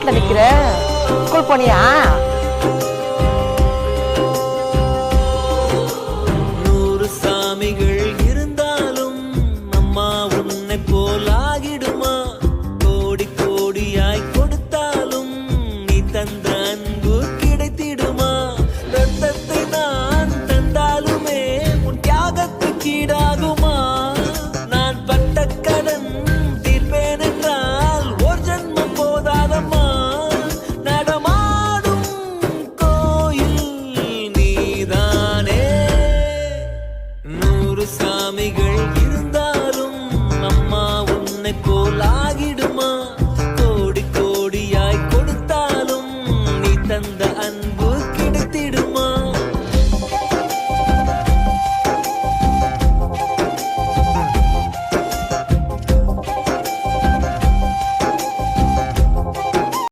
ரோட்ல நிக்கிற? ஸ்கூல் போனியா? நூறு சாமிகள் இருந்தாலும் அம்மா உன்னை போல் ஆகிடுமா? கோடி கோடியாய் கொடுத்தாலும் நீ தந்த